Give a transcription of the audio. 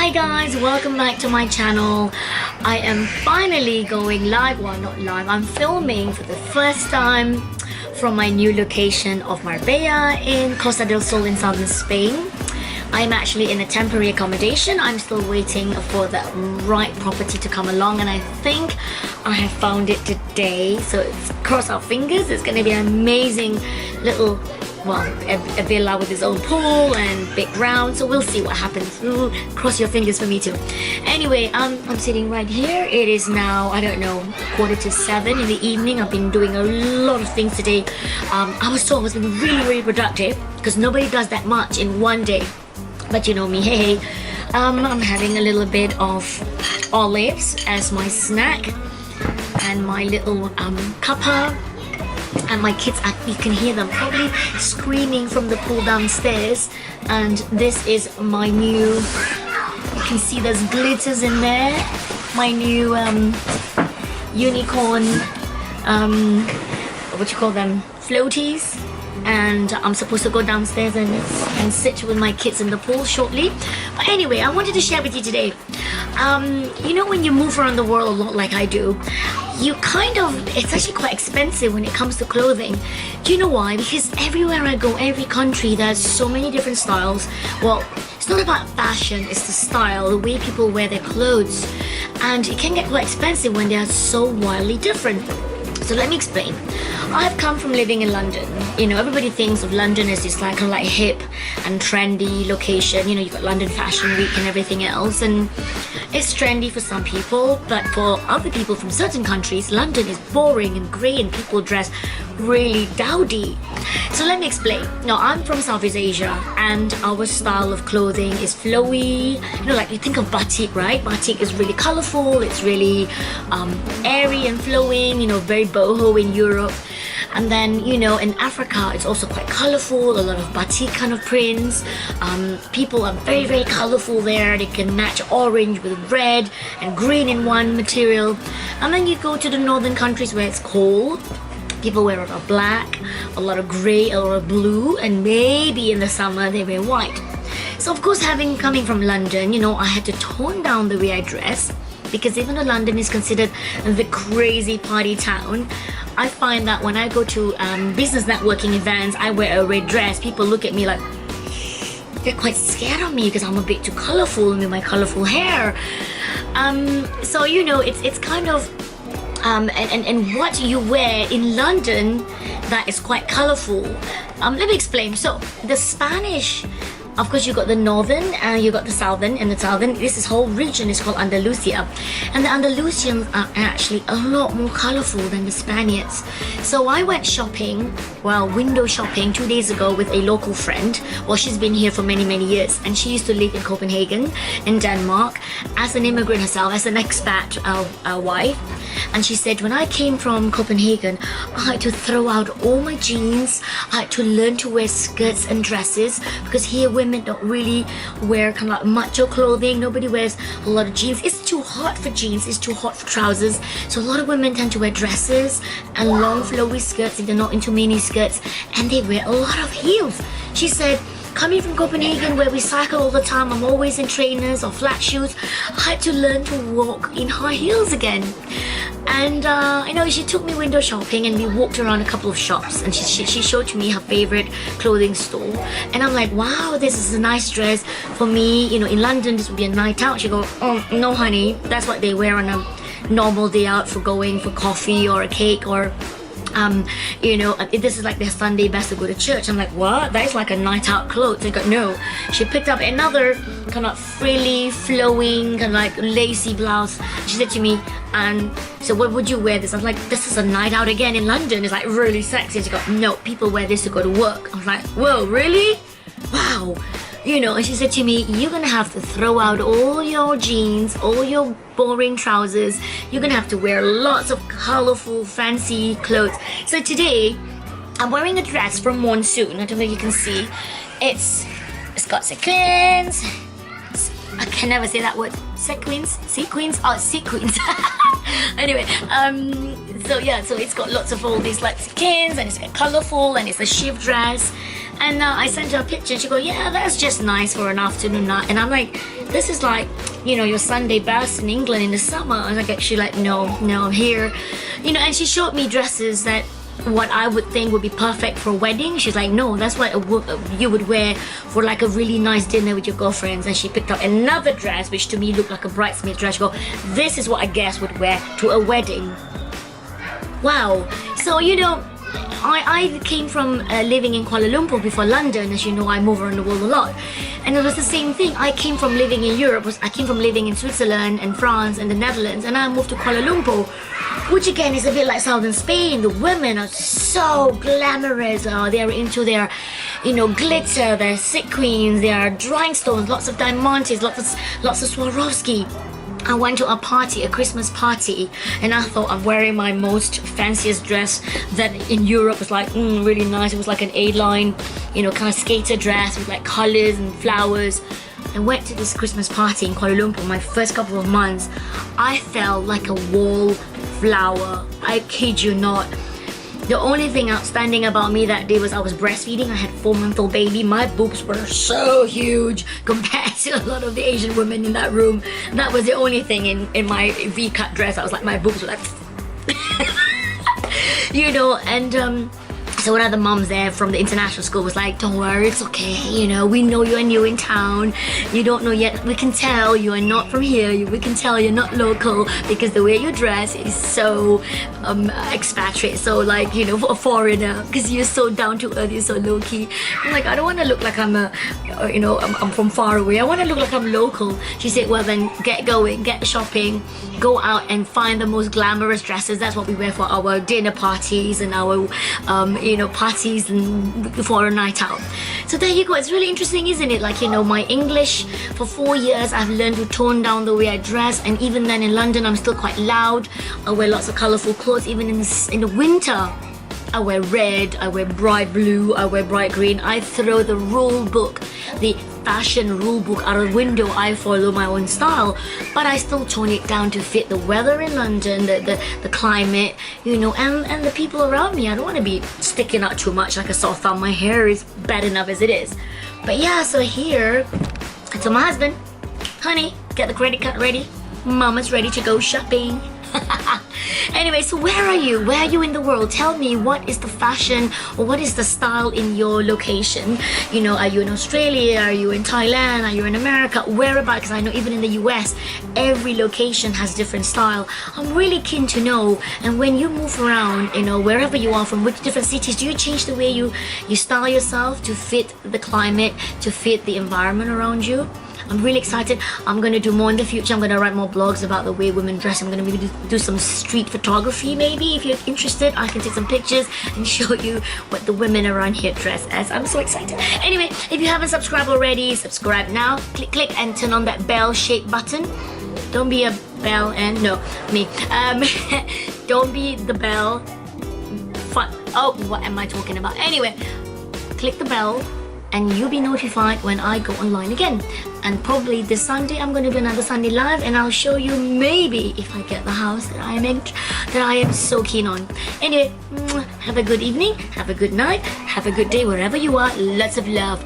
Hi guys, welcome back to my channel. I am finally going live, well not live, I'm filming for the first time from my new location of Marbella in Costa del Sol in southern Spain. I'm actually in a temporary accommodation. I'm still waiting for the right property to come along, and I think I have found it today. So it's, cross our fingers, it's going to be an amazing little, well, a villa with its own pool and big ground. So we'll see what happens. Ooh, cross your fingers for me too. Anyway, I'm sitting right here. It is now, I don't know, 6:45 in the evening. I've been doing a lot of things today. I was told I was being really productive because nobody does that much in one day. But you know me, hey. I'm having a little bit of olives as my snack and my little cuppa. And my kids, you can hear them probably screaming from the pool downstairs. And this is my new, you can see there's glitters in there. My new unicorn, what you call them, floaties. And I'm supposed to go downstairs and sit with my kids in the pool shortly. But anyway, I wanted to share with you today. You know, when you move around the world a lot like I do, you kind of, it's actually quite expensive when it comes to clothing. Do you know why? Because everywhere I go, every country, there's so many different styles. Well, it's not about fashion, it's the style, the way people wear their clothes. And it can get quite expensive when they are so wildly different. So let me explain. I've come from living in London. You know, everybody thinks of London as this kind of like hip and trendy location. You know, you've got London Fashion Week and everything else, and it's trendy for some people, but for other people from certain countries, London is boring and grey and people dress really dowdy. So let me explain. Now, I'm from Southeast Asia and our style of clothing is flowy. You know, like you think of batik, right? Batik is really colourful, it's really airy and flowing, you know, very boho in Europe. And then, you know, in Africa, it's also quite colourful, a lot of batik kind of prints. People are very colourful there. They can match orange with red and green in one material. And then you go to the northern countries where it's cold. People wear a lot of black, a lot of grey, a lot of blue, and maybe in the summer they wear white. So of course, coming from London, you know, I had to tone down the way I dress, because even though London is considered the crazy party town, I find that when I go to business networking events, I wear a red dress. People look at me like they're quite scared of me because I'm a bit too colourful with my colourful hair. So you know, it's kind of and what you wear in London that is quite colourful. Let me explain. So the Spanish, of course, you got the northern and you got the southern. And the southern, this whole region is called Andalusia, and the Andalusians are actually a lot more colourful than the Spaniards. So I went shopping, well, window shopping 2 days ago with a local friend. Well, she's been here for many years, and she used to live in Copenhagen in Denmark as an immigrant herself, as an expat wife. And she said, when I came from Copenhagen, I had to throw out all my jeans. I had to learn to wear skirts and dresses, because here women don't really wear kind of like macho clothing. Nobody wears a lot of jeans. It's too hot for jeans. It's too hot for trousers. So a lot of women tend to wear dresses and long flowy skirts if they're not into mini skirts. And they wear a lot of heels. She said, coming from Copenhagen where we cycle all the time, I'm always in trainers or flat shoes, I had to learn to walk in high heels again. And you know, she took me window shopping and we walked around a couple of shops, and she showed to me her favorite clothing store. And I'm like, wow, this is a nice dress for me. You know, in London this would be a night out. She goes, oh no honey, that's what they wear on a normal day out for going for coffee or a cake, or you know, this is like their Sunday best to go to church. I'm like, what? That is like a night out clothes. I go, no. She picked up another kind of frilly, flowing, kind of like lacy blouse. She said to me, and so what would you wear this? I was like, this is a night out again in London. It's like really sexy. She goes, no, people wear this to go to work. I was like, whoa, really? Wow. You know, and she said to me, you're gonna have to throw out all your jeans, all your boring trousers. You're gonna have to wear lots of colorful, fancy clothes. So today, I'm wearing a dress from Monsoon. I don't know if you can see. It's got sequins. I can never say that word. Sequins? Oh, sequins. Anyway, so yeah, so it's got lots of all these like sequins, and it's colorful, and it's a shift dress. And I sent her a picture and she goes, yeah, that's just nice for an afternoon night. And I'm like, this is like, you know, your Sunday best in England in the summer. And I get, she's like, no, I'm here. You know, and she showed me dresses that what I would think would be perfect for a wedding. She's like, no, that's what you would wear for like a really nice dinner with your girlfriends. And she picked up another dress which to me looked like a bridesmaid dress. She go, this is what a guest would wear to a wedding. Wow. So, you know, I came from living in Kuala Lumpur before London. As you know, I move around the world a lot. And it was the same thing. I came from living in Europe. I came from living in Switzerland and France and the Netherlands. And I moved to Kuala Lumpur, which again is a bit like southern Spain. The women are so glamorous. They're into their, you know, glitter. They're sequins. They are rhinestones. Lots of diamantes. Lots of Swarovski. I went to a party, a Christmas party, and I thought I'm wearing my most fanciest dress that in Europe was like really nice. It was like an A-line, you know, kind of skater dress with like colors and flowers. I went to this Christmas party in Kuala Lumpur. My first couple of months, I felt like a wallflower. I kid you not. The only thing outstanding about me that day was I was breastfeeding. I had a 4-month-old baby. My boobs were so huge compared to a lot of the Asian women in that room. That was the only thing in my V-cut dress. I was like, my boobs were like, you know, and so one of the moms there from the international school was like, don't worry, it's okay, you know, we know you're new in town, you don't know yet, we can tell you are not from here, we can tell you're not local because the way you dress is so expatriate, so like, you know, a foreigner, because you're so down to earth, you're so low-key. I'm like, I don't want to look like I'm you know, I'm from far away, I want to look like I'm local. She said, well then get going, get shopping, go out and find the most glamorous dresses. That's what we wear for our dinner parties and our you know, parties and for a night out. So there you go. It's really interesting, isn't it? Like, you know, my English for 4 years, I've learned to tone down the way I dress, and even then in London I'm still quite loud. I wear lots of colorful clothes. Even in the winter I wear red, I wear bright blue, I wear bright green. I throw the rule book, the fashion rule book out of the window. I follow my own style, but I still tone it down to fit the weather in London, the climate, you know, and the people around me. I don't want to be sticking out too much like a sore thumb. My hair is bad enough as it is. But yeah, so here I told my husband, honey, get the credit card ready. Mama's ready to go shopping. Anyway, so where are you? Where are you in the world? Tell me, what is the fashion or what is the style in your location? You know, are you in Australia? Are you in Thailand? Are you in America? Whereabouts? Because I know even in the US, every location has different style. I'm really keen to know. And when you move around, you know, wherever you are from, which different cities, do you change the way you style yourself to fit the climate, to fit the environment around you? I'm really excited. I'm going to do more in the future. I'm going to write more blogs about the way women dress. I'm going to maybe do some street photography maybe. If you're interested, I can take some pictures and show you what the women around here dress as. I'm so excited. Anyway, if you haven't subscribed already, subscribe now. Click and turn on that bell shaped button. Don't be a bell and no, me. Don't be the bell. Oh, what am I talking about? Anyway, click the bell and you'll be notified when I go online again. And probably this Sunday I'm going to do another Sunday live, and I'll show you maybe if I get the house that I am so keen on. Anyway, have a good evening, have a good night, have a good day wherever you are. Lots of love.